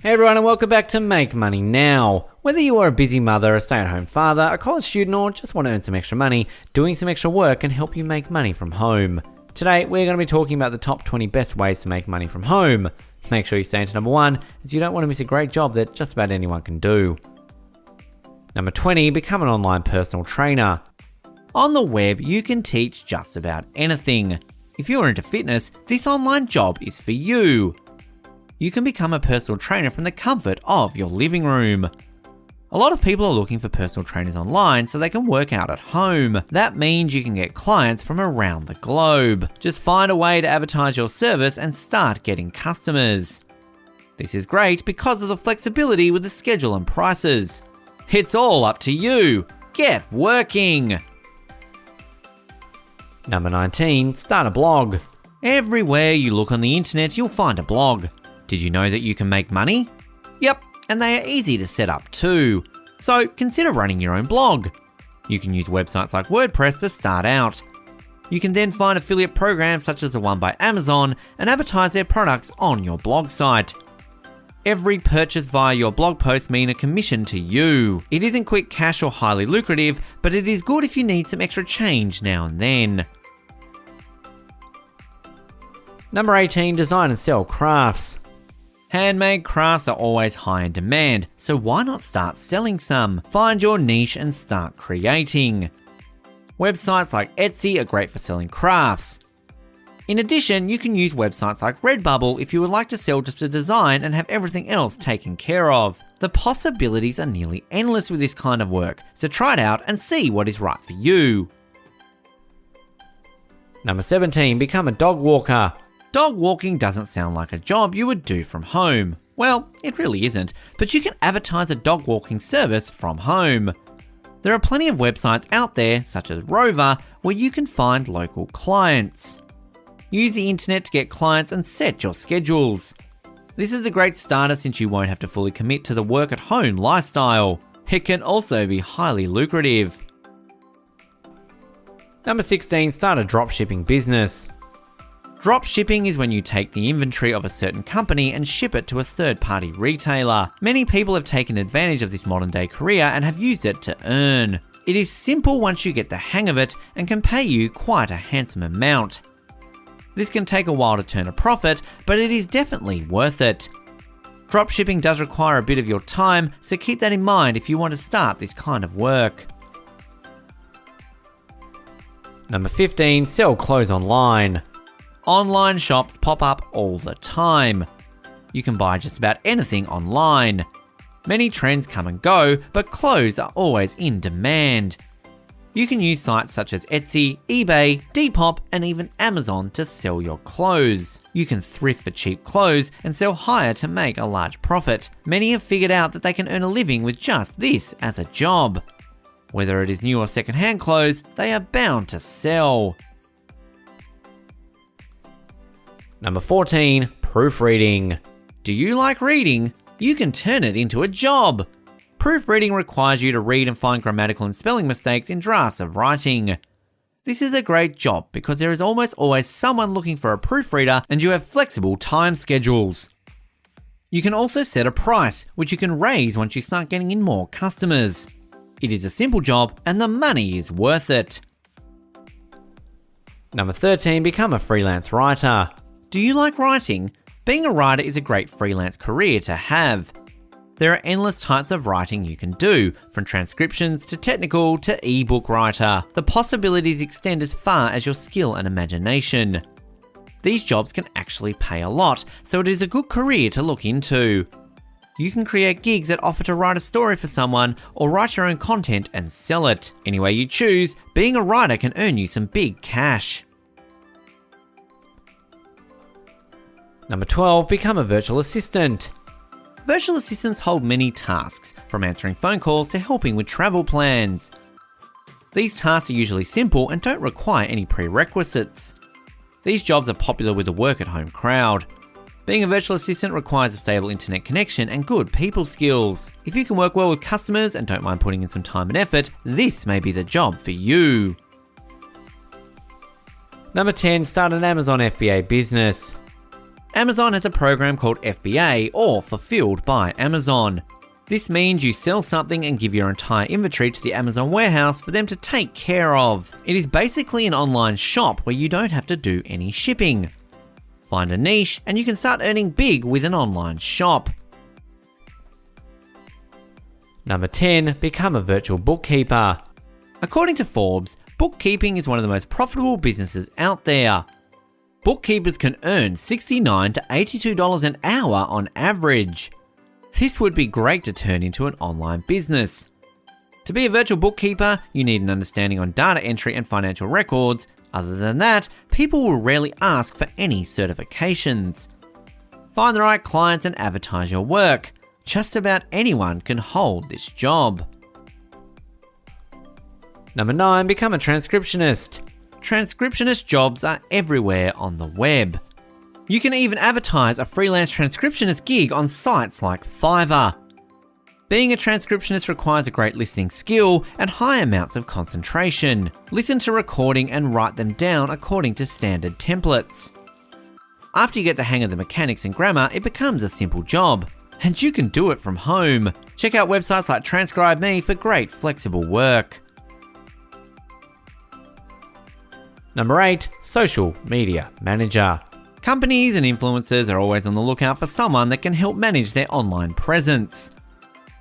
Hey everyone, and welcome back to Make Money Now. Whether you are a busy mother, a stay-at-home father, a college student, or just want to earn some extra money, doing some extra work can help you make money from home. Today, we're going to be talking about the top 20 best ways to make money from home. Make sure you stay into number 1, as you don't want to miss a great job that just about anyone can do. Number 20, become an online personal trainer. On the web, you can teach just about anything. If you're into fitness, this online job is for you. You can become a personal trainer from the comfort of your living room. A lot of people are looking for personal trainers online so they can work out at home. That means you can get clients from around the globe. Just find a way to advertise your service and start getting customers. This is great because of the flexibility with the schedule and prices. It's all up to you. Get working. Number 19, start a blog. Everywhere you look on the internet, you'll find a blog. Did you know that you can make money? Yep, and they are easy to set up too. So consider running your own blog. You can use websites like WordPress to start out. You can then find affiliate programs such as the one by Amazon and advertise their products on your blog site. Every purchase via your blog post means a commission to you. It isn't quick cash or highly lucrative, but it is good if you need some extra change now and then. Number 18, design and sell crafts. Handmade crafts are always high in demand, so why not start selling some? Find your niche and start creating. Websites like Etsy are great for selling crafts. In addition, you can use websites like Redbubble if you would like to sell just a design and have everything else taken care of. The possibilities are nearly endless with this kind of work, so try it out and see what is right for you. Number 17, become a dog walker. Dog walking doesn't sound like a job you would do from home. Well, it really isn't, but you can advertise a dog walking service from home. There are plenty of websites out there, such as Rover, where you can find local clients. Use the internet to get clients and set your schedules. This is a great starter since you won't have to fully commit to the work at home lifestyle. It can also be highly lucrative. Number 16, start a dropshipping business. Dropshipping is when you take the inventory of a certain company and ship it to a third-party retailer. Many people have taken advantage of this modern-day career and have used it to earn. It is simple once you get the hang of it and can pay you quite a handsome amount. This can take a while to turn a profit, but it is definitely worth it. Dropshipping does require a bit of your time, so keep that in mind if you want to start this kind of work. Number 15, sell clothes online. Online shops pop up all the time. You can buy just about anything online. Many trends come and go, but clothes are always in demand. You can use sites such as Etsy, eBay, Depop, and even Amazon to sell your clothes. You can thrift for cheap clothes and sell higher to make a large profit. Many have figured out that they can earn a living with just this as a job. Whether it is new or secondhand clothes, they are bound to sell. Number 14, proofreading. Do you like reading? You can turn it into a job. Proofreading requires you to read and find grammatical and spelling mistakes in drafts of writing. This is a great job because there is almost always someone looking for a proofreader and you have flexible time schedules. You can also set a price, which you can raise once you start getting in more customers. It is a simple job and the money is worth it. Number 13, become a freelance writer. Do you like writing? Being a writer is a great freelance career to have. There are endless types of writing you can do, from transcriptions to technical to ebook writer. The possibilities extend as far as your skill and imagination. These jobs can actually pay a lot, so it is a good career to look into. You can create gigs that offer to write a story for someone or write your own content and sell it. Any way you choose, being a writer can earn you some big cash. Number 12, become a virtual assistant. Virtual assistants hold many tasks, from answering phone calls to helping with travel plans. These tasks are usually simple and don't require any prerequisites. These jobs are popular with the work-at-home crowd. Being a virtual assistant requires a stable internet connection and good people skills. If you can work well with customers and don't mind putting in some time and effort, this may be the job for you. Number 10, start an Amazon FBA business. Amazon has a program called FBA, or Fulfilled by Amazon. This means you sell something and give your entire inventory to the Amazon warehouse for them to take care of. It is basically an online shop where you don't have to do any shipping. Find a niche and you can start earning big with an online shop. Number 10, become a virtual bookkeeper. According to Forbes, bookkeeping is one of the most profitable businesses out there. Bookkeepers can earn $69 to $82 an hour on average. This would be great to turn into an online business. To be a virtual bookkeeper, you need an understanding on data entry and financial records. Other than that, people will rarely ask for any certifications. Find the right clients and advertise your work. Just about anyone can hold this job. Number 9, become a transcriptionist. Transcriptionist jobs are everywhere on the web. You can even advertise a freelance transcriptionist gig on sites like Fiverr. Being a transcriptionist requires a great listening skill and high amounts of concentration. Listen to recording and write them down according to standard templates. After you get the hang of the mechanics and grammar, it becomes a simple job. And you can do it from home. Check out websites like TranscribeMe for great flexible work. Number 8, social media manager. Companies and influencers are always on the lookout for someone that can help manage their online presence.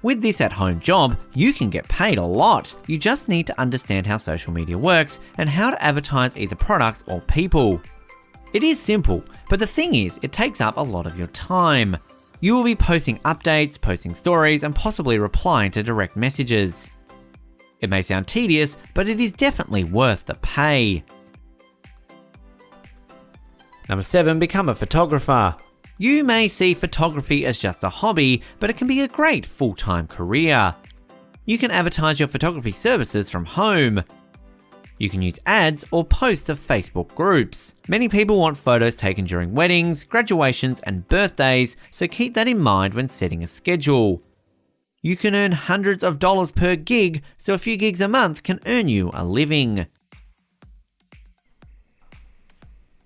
With this at-home job, you can get paid a lot. You just need to understand how social media works and how to advertise either products or people. It is simple, but the thing is, it takes up a lot of your time. You will be posting updates, posting stories, and possibly replying to direct messages. It may sound tedious, but it is definitely worth the pay. Number 7, become a photographer. You may see photography as just a hobby, but it can be a great full-time career. You can advertise your photography services from home. You can use ads or post to Facebook groups. Many people want photos taken during weddings, graduations, and birthdays, so keep that in mind when setting a schedule. You can earn hundreds of dollars per gig, so a few gigs a month can earn you a living.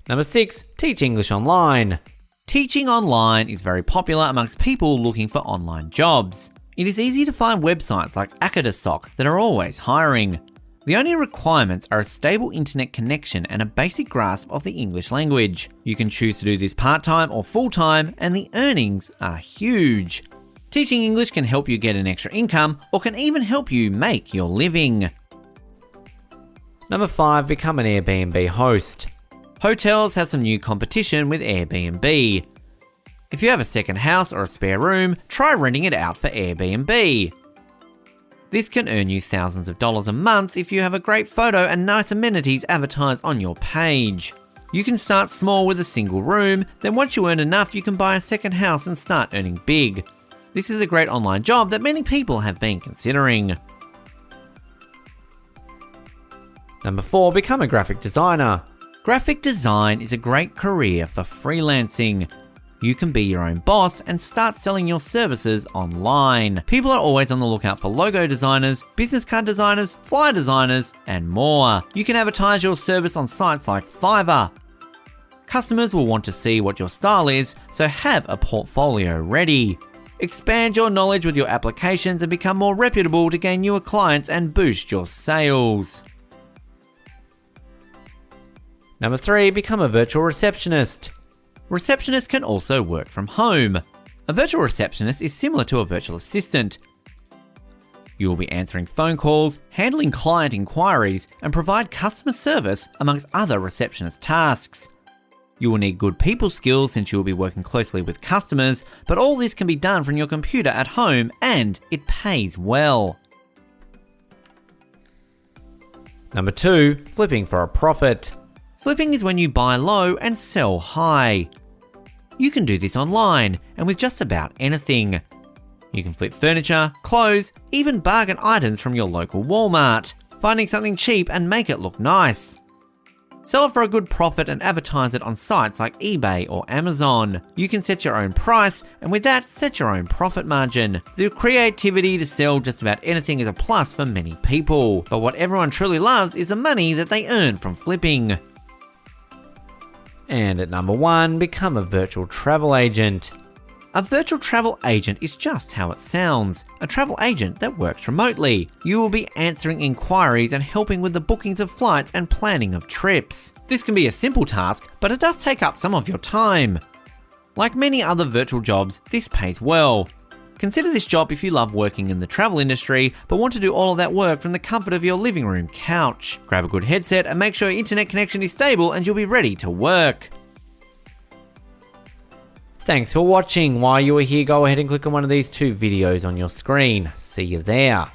Number 6, teach English online. Teaching online is very popular amongst people looking for online jobs. It is easy to find websites like Akadasok that are always hiring. The only requirements are a stable internet connection and a basic grasp of the English language. You can choose to do this part-time or full-time, and the earnings are huge. Teaching English can help you get an extra income or can even help you make your living. Number 5, become an Airbnb host. Hotels have some new competition with Airbnb. If you have a second house or a spare room, try renting it out for Airbnb. This can earn you thousands of dollars a month if you have a great photo and nice amenities advertised on your page. You can start small with a single room, then once you earn enough, you can buy a second house and start earning big. This is a great online job that many people have been considering. Number 4, become a graphic designer. Graphic design is a great career for freelancing. You can be your own boss and start selling your services online. People are always on the lookout for logo designers, business card designers, flyer designers, and more. You can advertise your service on sites like Fiverr. Customers will want to see what your style is, so have a portfolio ready. Expand your knowledge with your applications and become more reputable to gain newer clients and boost your sales. Number 3, become a virtual receptionist. Receptionists can also work from home. A virtual receptionist is similar to a virtual assistant. You will be answering phone calls, handling client inquiries, and provide customer service amongst other receptionist tasks. You will need good people skills since you will be working closely with customers, but all this can be done from your computer at home and it pays well. Number 2, flipping for a profit. Flipping is when you buy low and sell high. You can do this online and with just about anything. You can flip furniture, clothes, even bargain items from your local Walmart, finding something cheap and make it look nice. Sell it for a good profit and advertise it on sites like eBay or Amazon. You can set your own price and with that, set your own profit margin. The creativity to sell just about anything is a plus for many people, but what everyone truly loves is the money that they earn from flipping. And at number 1, become a virtual travel agent. A virtual travel agent is just how it sounds, a travel agent that works remotely. You will be answering inquiries and helping with the bookings of flights and planning of trips. This can be a simple task, but it does take up some of your time. Like many other virtual jobs, this pays well. Consider this job if you love working in the travel industry, but want to do all of that work from the comfort of your living room couch. Grab a good headset and make sure your internet connection is stable and you'll be ready to work. Thanks for watching. While you are here, go ahead and click on one of these 2 videos on your screen. See you there.